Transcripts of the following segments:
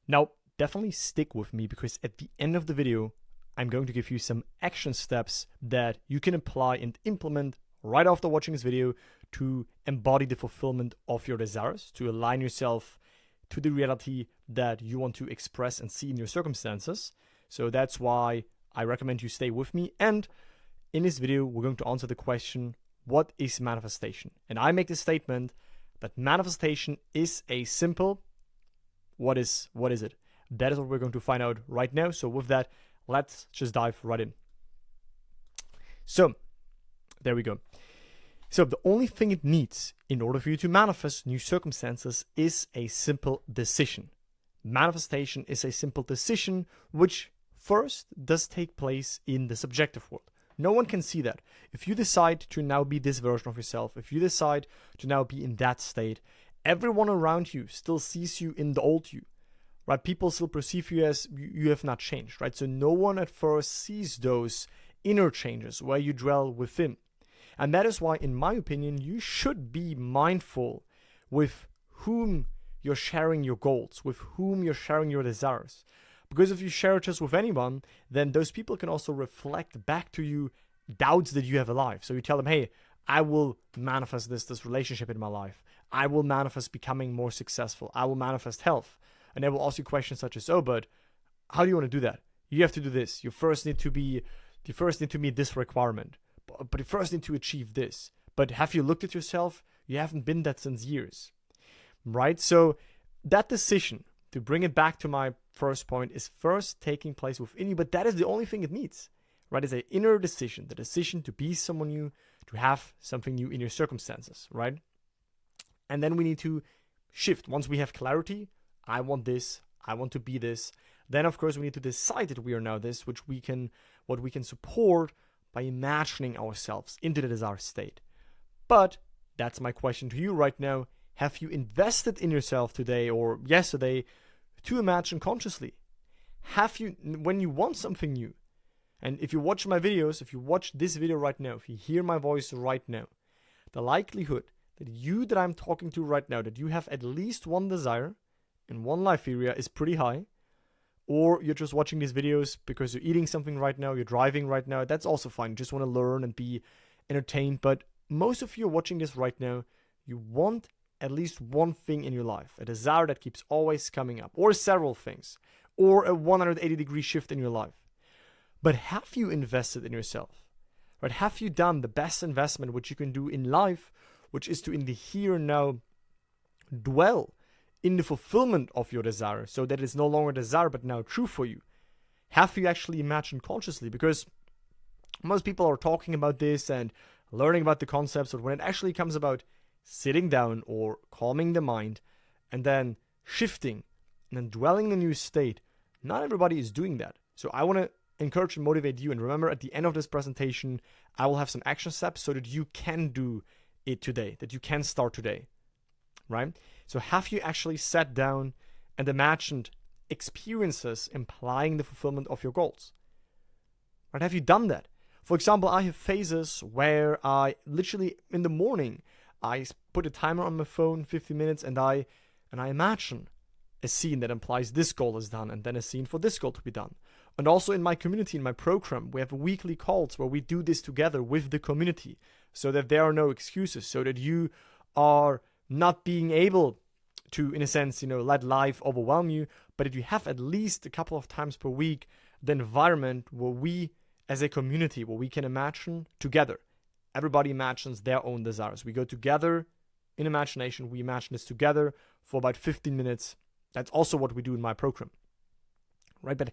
Now, definitely stick with me, because at the end of the video, I'm going to give you some action steps that you can apply and implement right after watching this video to embody the fulfillment of your desires, to align yourself to the reality that you want to express and see in your circumstances. So that's why I recommend you stay with me. And in this video, we're going to answer the question, what is manifestation? And I make the statement that manifestation is a simple, what is it? That is what we're going to find out right now. So with that, let's just dive right in. So there we go. So the only thing it needs in order for you to manifest new circumstances is a simple decision. Manifestation is a simple decision, which first does take place in the subjective world. No one can see that. If you decide to now be this version of yourself, if you decide to now be in that state, everyone around you still sees you in the old you, right? People still perceive you as you have not changed, right? So no one at first sees those inner changes where you dwell within. And that is why, in my opinion, you should be mindful with whom you're sharing your goals, with whom you're sharing your desires. Because if you share it just with anyone, then those people can also reflect back to you doubts that you have alive. So you tell them, hey, I will manifest this relationship in my life. I will manifest becoming more successful. I will manifest health. And they will ask you questions such as, oh, but how do you want to do that? You have to do this. You first need to meet this requirement. But you first need to achieve this. But have you looked at yourself? You haven't been that since years, right? So that decision, to bring it back to my first point, is first taking place within you. But that is the only thing it needs, right? It's an inner decision, the decision to be someone new, to have something new in your circumstances, right? And then we need to shift. Once we have clarity, I want this, I want to be this. Then, of course, we need to decide that we are now this, what we can support by imagining ourselves into the desired state. But that's my question to you right now. Have you invested in yourself today or yesterday to imagine consciously? Have you, when you want something new, and if you watch my videos, if you watch this video right now, if you hear my voice right now, the likelihood that I'm talking to right now, that you have at least one desire in one life area is pretty high. Or you're just watching these videos because you're eating something right now, you're driving right now, that's also fine. You just want to learn and be entertained. But most of you are watching this right now, you want at least one thing in your life, a desire that keeps always coming up, or several things, or a 180-degree shift in your life. But have you invested in yourself? Right? Have you done the best investment which you can do in life, which is to, in the here and now, dwell in the fulfillment of your desire, so that it's no longer desire but now true for you? Have you actually imagined consciously? Because most people are talking about this and learning about the concepts, but when it actually comes about sitting down or calming the mind and then shifting and then dwelling in a new state, not everybody is doing that. So I want to encourage and motivate you. And remember, at the end of this presentation, I will have some action steps so that you can do it today, that you can start today, right? So have you actually sat down and imagined experiences implying the fulfillment of your goals? Right? Have you done that? For example, I have phases where I literally, in the morning, I put a timer on my phone, 50 minutes, and I imagine a scene that implies this goal is done, and then a scene for this goal to be done. And also in my community, in my program, we have weekly calls where we do this together with the community, so that there are no excuses, so that you are not being able to, in a sense, let life overwhelm you, but if you have at least a couple of times per week the environment where we, as a community, where we can imagine together. Everybody imagines their own desires. We go together in imagination. We imagine this together for about 15 minutes. That's also what we do in my program, right? But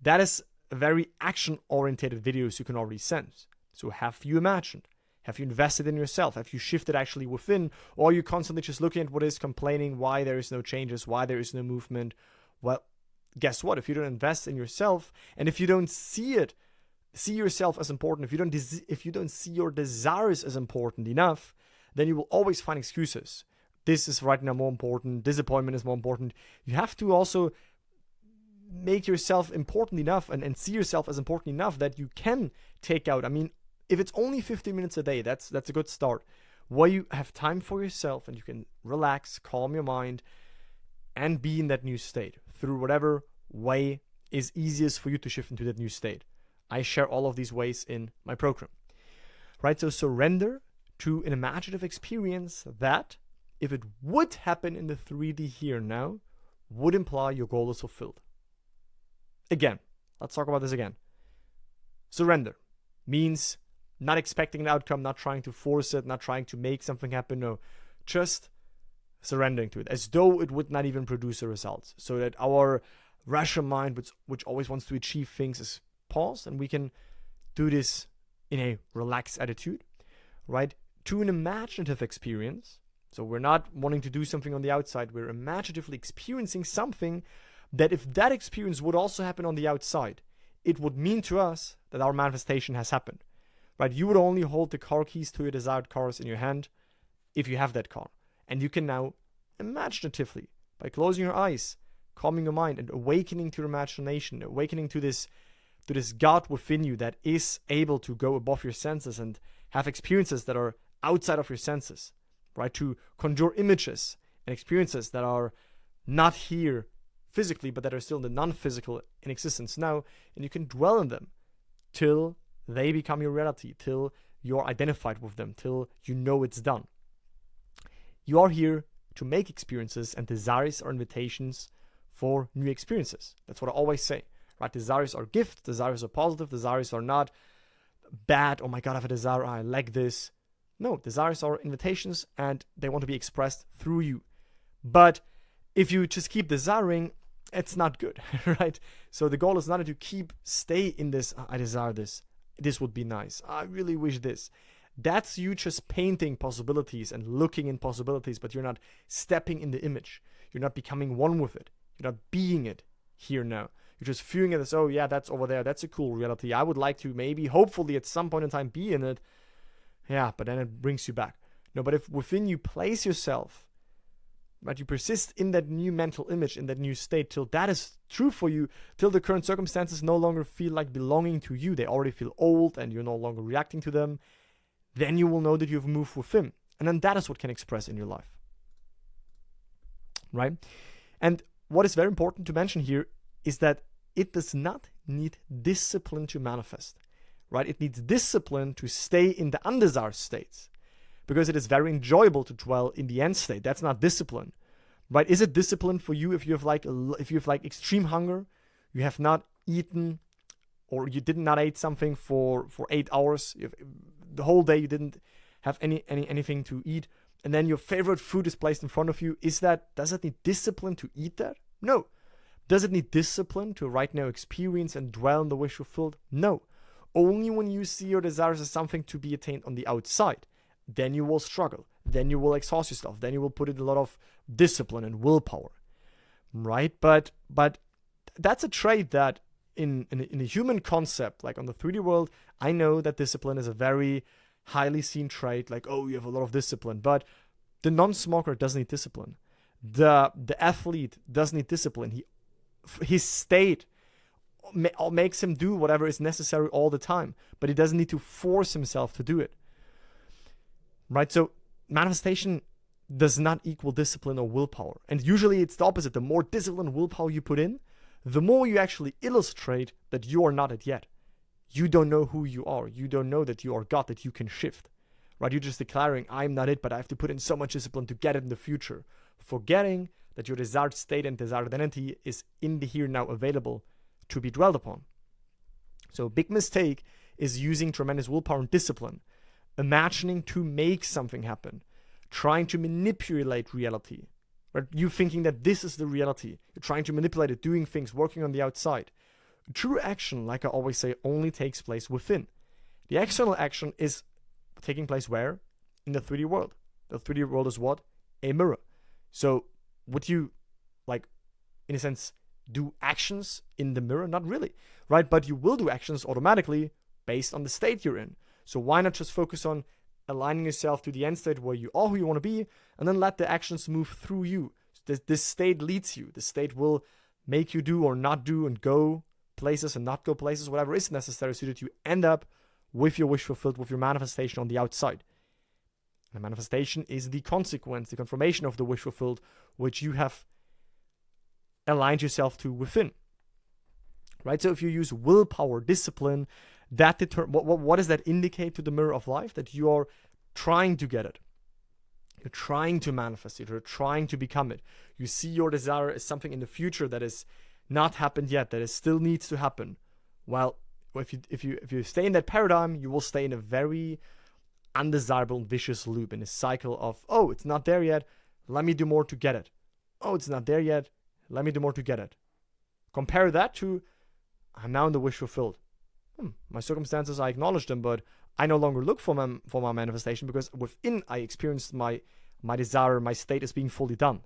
that is a very action-oriented videos you can already sense. So have you imagined? Have you invested in yourself? Have you shifted actually within? Or are you constantly just looking at what is, complaining why there is no changes, why there is no movement? Well, guess what? If you don't invest in yourself, and if you don't see yourself as important, if you don't see your desires as important enough, then you will always find excuses. This is right now more important. Disappointment is more important. You have to also make yourself important enough and see yourself as important enough that you can take out. If it's only 15 minutes a day, that's a good start. Where you have time for yourself and you can relax, calm your mind, and be in that new state. through whatever way is easiest for you to shift into that new state. I share all of these ways in my program. Right? So surrender to an imaginative experience that, if it would happen in the 3D here now, would imply your goal is fulfilled. Again, let's talk about this again. Surrender means not expecting an outcome, not trying to force it, not trying to make something happen. No, just surrendering to it, as though it would not even produce a result. So that our rational mind, which always wants to achieve things, is paused, and we can do this in a relaxed attitude, right? To an imaginative experience. So we're not wanting to do something on the outside. We're imaginatively experiencing something that, if that experience would also happen on the outside, it would mean to us that our manifestation has happened, right? You would only hold the car keys to your desired cars in your hand if you have that car. And you can now imaginatively, by closing your eyes, calming your mind, and awakening to your imagination, awakening to this God within you that is able to go above your senses and have experiences that are outside of your senses, right? To conjure images and experiences that are not here physically, but that are still in the non-physical in existence now, and you can dwell in them till they become your reality, till you're identified with them, till you know it's done. You are here to make experiences, and desires are invitations for new experiences. That's what I always say, right? Desires are gifts, desires are positive, desires are not bad. Oh my God, I have a desire, I like this. No, desires are invitations, and they want to be expressed through you. But if you just keep desiring, it's not good, right? So the goal is not to stay in this, I desire this, this would be nice, I really wish this. That's you just painting possibilities and looking in possibilities, but you're not stepping in the image. You're not becoming one with it. You're not being it here now. You're just viewing it as, oh yeah, that's over there, that's a cool reality. I would like to maybe, hopefully at some point in time be in it. Yeah, but then it brings you back. No, but if within you place yourself, but you persist in that new mental image, in that new state, till that is true for you, till the current circumstances no longer feel like belonging to you, they already feel old and you're no longer reacting to them, then you will know that you've moved within. And then that is what can express in your life. Right? And what is very important to mention here is that it does not need discipline to manifest. Right? It needs discipline to stay in the undesired states, because it is very enjoyable to dwell in the end state. That's not discipline, right? Is it discipline for you if you have like extreme hunger, you have not eaten, or you did not eat something for 8 hours, the whole day you didn't have anything to eat, and then your favorite food is placed in front of you? Does it need discipline to eat that? No. Does it need discipline to right now experience and dwell in the wish fulfilled? No. Only when you see your desires as something to be attained on the outside, then you will struggle, then you will exhaust yourself, then you will put in a lot of discipline and willpower, right? But that's a trait that in a human concept, like on the 3D world, I know that discipline is a very highly seen trait, like, oh, you have a lot of discipline, but the non-smoker doesn't need discipline. The athlete doesn't need discipline. His state makes him do whatever is necessary all the time, but he doesn't need to force himself to do it. Right? So manifestation does not equal discipline or willpower. And usually it's the opposite. The more discipline and willpower you put in, the more you actually illustrate that you are not it yet. You don't know who you are. You don't know that you are God, that you can shift. Right? You're just declaring, I'm not it, but I have to put in so much discipline to get it in the future. Forgetting that your desired state and desired identity is in the here now available to be dwelled upon. So a big mistake is using tremendous willpower and discipline, imagining to make something happen, trying to manipulate reality. Right? You thinking that this is the reality. You're trying to manipulate it, doing things, working on the outside. True action, like I always say, only takes place within. The external action is taking place where? In the 3D world. The 3D world is what? A mirror. So would you, like, in a sense, do actions in the mirror? Not really, right? But you will do actions automatically based on the state you're in. So why not just focus on aligning yourself to the end state where you are who you want to be, and then let the actions move through you. This state leads you. The state will make you do or not do and go places and not go places, whatever is necessary, so that you end up with your wish fulfilled, with your manifestation on the outside. The manifestation is the consequence, the confirmation of the wish fulfilled, which you have aligned yourself to within. Right? So if you use willpower, discipline, that what does that indicate to the mirror of life? That you are trying to get it. You're trying to manifest it. You're trying to become it. You see your desire as something in the future that is not happened yet, that is still needs to happen. Well, if you stay in that paradigm, you will stay in a very undesirable and vicious loop, in a cycle of, oh, it's not there yet, let me do more to get it. Oh, it's not there yet, let me do more to get it. Compare that to, I'm now in the wish fulfilled. My circumstances, I acknowledge them, but I no longer look for my manifestation, because within I experienced my desire, my state is being fully done.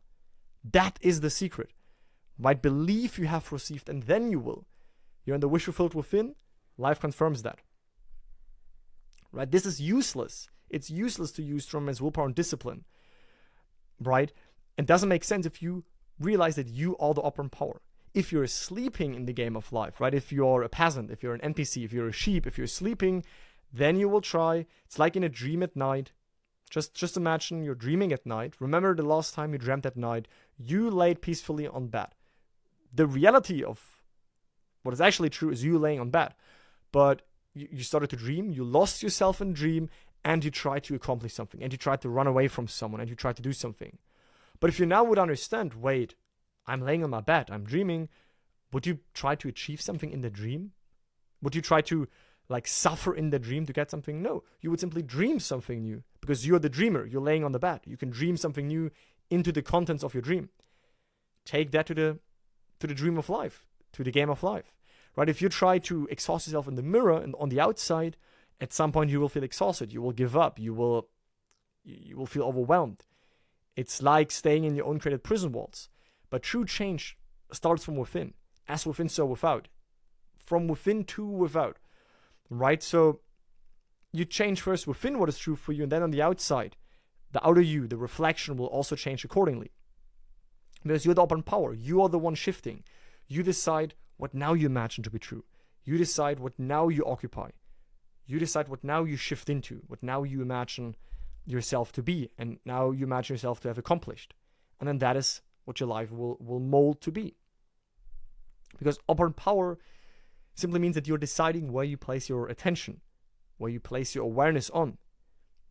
That is the secret. Right? Believe you have received, and then you will. You're in the wish fulfilled within, life confirms that. Right? This is useless. It's useless to use strong man's willpower and discipline. Right? It doesn't make sense if you realize that you are the operant power. If you're sleeping in the game of life, right? If you're a peasant, if you're an NPC, if you're a sheep, if you're sleeping, then you will try. It's like in a dream at night. Just imagine you're dreaming at night. Remember the last time you dreamt at night, you laid peacefully on bed. The reality of what is actually true is you laying on bed. But you started to dream, you lost yourself in dream, and you tried to accomplish something, and you tried to run away from someone, and you tried to do something. But if you now would understand, wait, I'm laying on my bed, I'm dreaming, would you try to achieve something in the dream? Would you try to suffer in the dream to get something? No, you would simply dream something new, because you're the dreamer, you're laying on the bed. You can dream something new into the contents of your dream. Take that to the dream of life, to the game of life. Right? If you try to exhaust yourself in the mirror and on the outside, at some point you will feel exhausted, you will give up, you will feel overwhelmed. It's like staying in your own created prison walls. But true change starts from within. As within, so without. From within to without. Right? So you change first within what is true for you, and then on the outside, the outer you, the reflection, will also change accordingly. Because you're the operant power. You are the one shifting. You decide what now you imagine to be true. You decide what now you occupy. You decide what now you shift into, what now you imagine yourself to be, and now you imagine yourself to have accomplished. And then that is what your life will mold to be. Because operant power simply means that you're deciding where you place your attention, where you place your awareness on,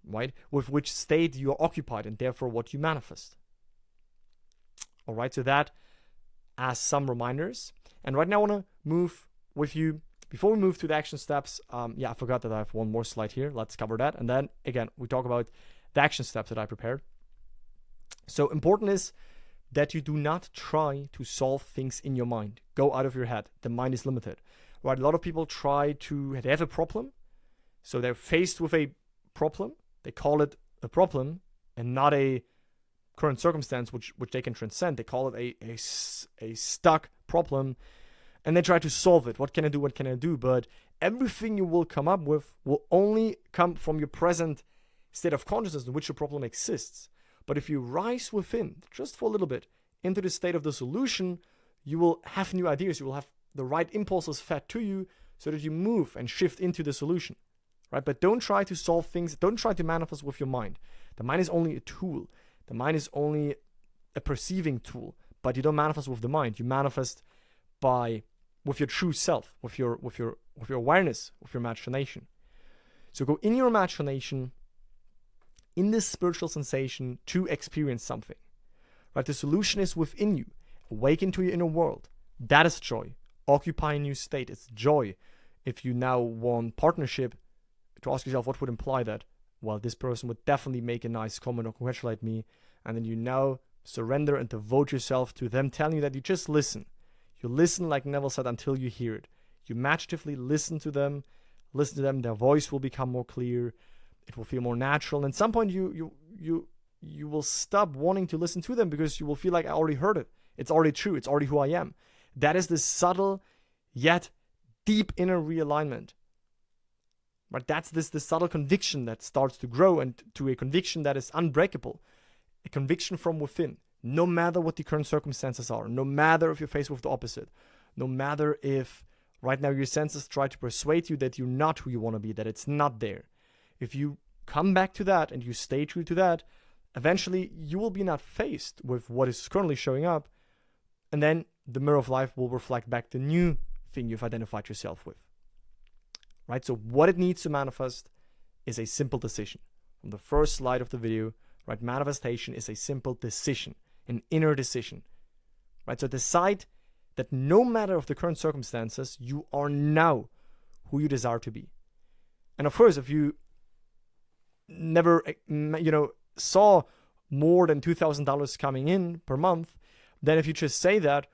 right? With which state you are occupied, and therefore what you manifest. All right, so that as some reminders. And right now I want to move with you, before we move to the action steps, I forgot that I have one more slide here. Let's cover that. And then, again, we talk about the action steps that I prepared. So important is that you do not try to solve things in your mind. Go out of your head. The mind is limited. Right? A lot of people they have a problem. So they're faced with a problem. They call it a problem and not a current circumstance which they can transcend. They call it a stuck problem, and they try to solve it. What can I do? What can I do? But everything you will come up with will only come from your present state of consciousness in which the problem exists. But if you rise within, just for a little bit, into the state of the solution, you will have new ideas. You will have the right impulses fed to you so that you move and shift into the solution. Right? But don't try to solve things. Don't try to manifest with your mind. The mind is only a tool. The mind is only a perceiving tool. But you don't manifest with the mind. You manifest with your true self, with your awareness, with your imagination. So go in your imagination, in this spiritual sensation, to experience something. Right? The solution is within you. Awaken to your inner world. That is joy. Occupy a new state. It's joy. If you now want partnership, to ask yourself what would imply that. Well, this person would definitely make a nice comment or congratulate me. And then you now surrender and devote yourself to them telling you that you just listen. You listen, like Neville said, until you hear it. You imaginatively listen to them. Their voice will become more clear. It will feel more natural. And at some point you will stop wanting to listen to them, because you will feel like, I already heard it. It's already true. It's already who I am. That is the subtle yet deep inner realignment. Right? That's the subtle conviction that starts to grow, and to a conviction that is unbreakable. A conviction from within. No matter what the current circumstances are. No matter if you're faced with the opposite. No matter if right now your senses try to persuade you that you're not who you want to be, that it's not there. If you come back to that and you stay true to that, eventually you will be not faced with what is currently showing up. And then the mirror of life will reflect back the new thing you've identified yourself with. Right? So what it needs to manifest is a simple decision. From the first slide of the video, right? Manifestation is a simple decision, an inner decision. Right? So decide that no matter of the current circumstances, you are now who you desire to be. And of course, if you never, saw more than $2,000 coming in per month, then if you just say that,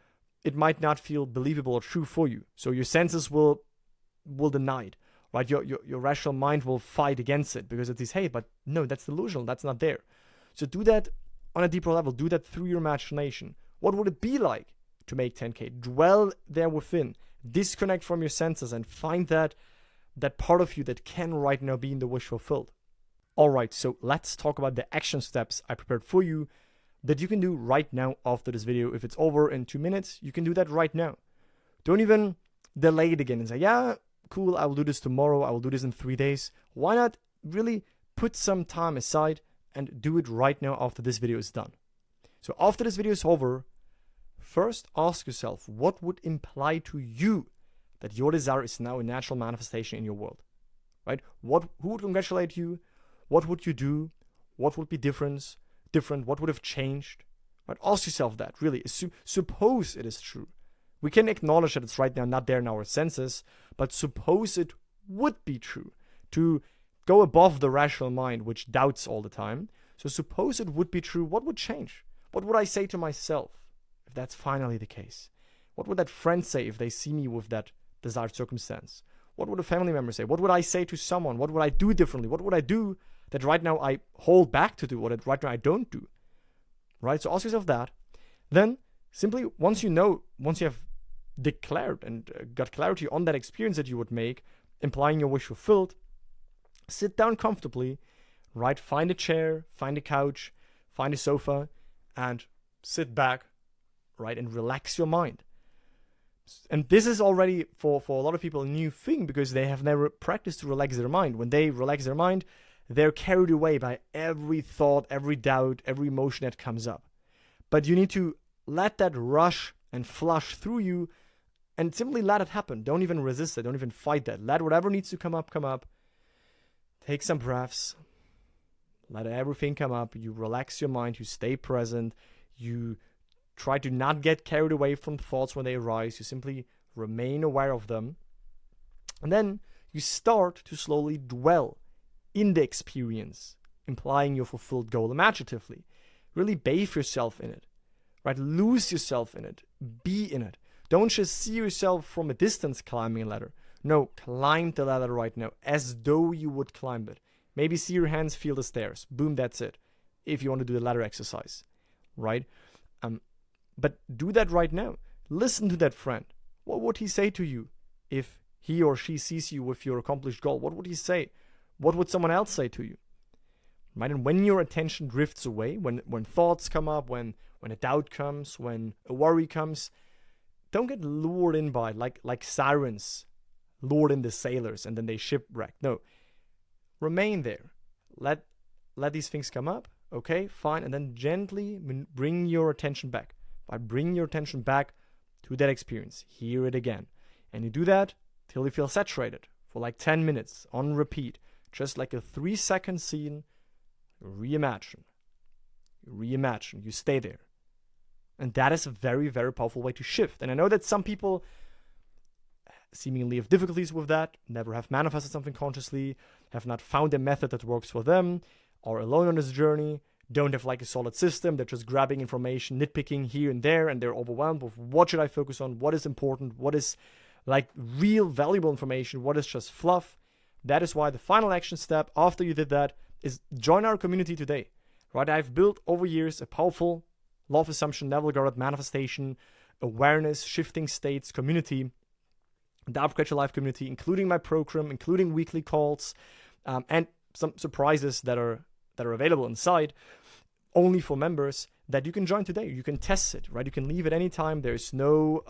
it might not feel believable or true for you. So your senses will deny it, right? Your rational mind will fight against it because it says, hey, but no, that's delusional. That's not there. So do that on a deeper level. Do that through your imagination. What would it be like to make 10K? Dwell there within. Disconnect from your senses and find that part of you that can right now be in the wish fulfilled. All right, so let's talk about the action steps I prepared for you that you can do right now after this video. If it's over in 2 minutes, you can do that right now. Don't even delay it again and say, yeah, cool, I will do this tomorrow. I will do this in 3 days. Why not really put some time aside and do it right now after this video is done? So after this video is over, first ask yourself, what would imply to you that your desire is now a natural manifestation in your world, right? Who would congratulate you? What would you do? What would be different? What would have changed? Right? Ask yourself that, really. Suppose it is true. We can acknowledge that it's right now not there in our senses, but suppose it would be true. To go above the rational mind, which doubts all the time. So suppose it would be true, what would change? What would I say to myself if that's finally the case? What would that friend say if they see me with that desired circumstance? What would a family member say? What would I say to someone? What would I do differently? What would I do that right now I hold back to do, or that right now I don't do? Right? So ask yourself that. Then simply, once you have declared and got clarity on that experience that you would make, implying your wish fulfilled, sit down comfortably, right? Find a chair, find a couch, find a sofa, and sit back, right? And relax your mind. And this is already for a lot of people a new thing because they have never practiced to relax their mind. When they relax their mind, they're carried away by every thought, every doubt, every emotion that comes up. But you need to let that rush and flush through you and simply let it happen. Don't even resist it. Don't even fight that. Let whatever needs to come up, come up. Take some breaths. Let everything come up. You relax your mind. You stay present. You try to not get carried away from thoughts when they arise. You simply remain aware of them. And then you start to slowly dwell in the experience, implying your fulfilled goal imaginatively. Really bathe yourself in it, right? Lose yourself in it. Be in it. Don't just see yourself from a distance climbing a ladder. No, climb the ladder right now as though you would climb it. Maybe see your hands feel the stairs. Boom, that's it. If you want to do the ladder exercise, right? But do that right now. Listen to that friend. What would he say to you if he or she sees you with your accomplished goal? What would he say? What would someone else say to you? Right? And when your attention drifts away, when thoughts come up, when a doubt comes, when a worry comes, don't get lured in by like sirens lured in the sailors and then they shipwreck. No. Remain there. Let these things come up. Okay, fine. And then gently bring your attention back. Bring your attention back to that experience. Hear it again. And you do that till you feel saturated for like 10 minutes on repeat. Just like a 3-second scene. Reimagine. You stay there. And that is a very, very powerful way to shift. And I know that some people seemingly have difficulties with that, never have manifested something consciously, have not found a method that works for them, are alone on this journey, don't have like a solid system. They're just grabbing information, nitpicking here and there, and they're overwhelmed with what should I focus on, what is important, what is like real valuable information, what is just fluff. That is why the final action step after you did that is join our community today, right? I've built over years a powerful law of assumption, Neville Goddard manifestation, awareness, shifting states community, the Upgrade Your Life community, including my program, including weekly calls, and some surprises that are available inside only for members that you can join today. You can test it, right? You can leave at any time. There's no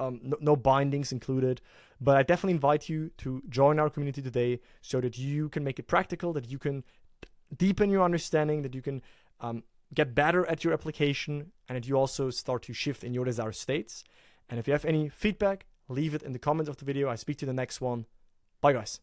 bindings included, but I definitely invite you to join our community today so that you can make it practical, that you can deepen your understanding, that you can get better at your application, and that you also start to shift in your desired states. And if you have any feedback, leave it in the comments of the video. I speak to you in the next one. Bye, guys.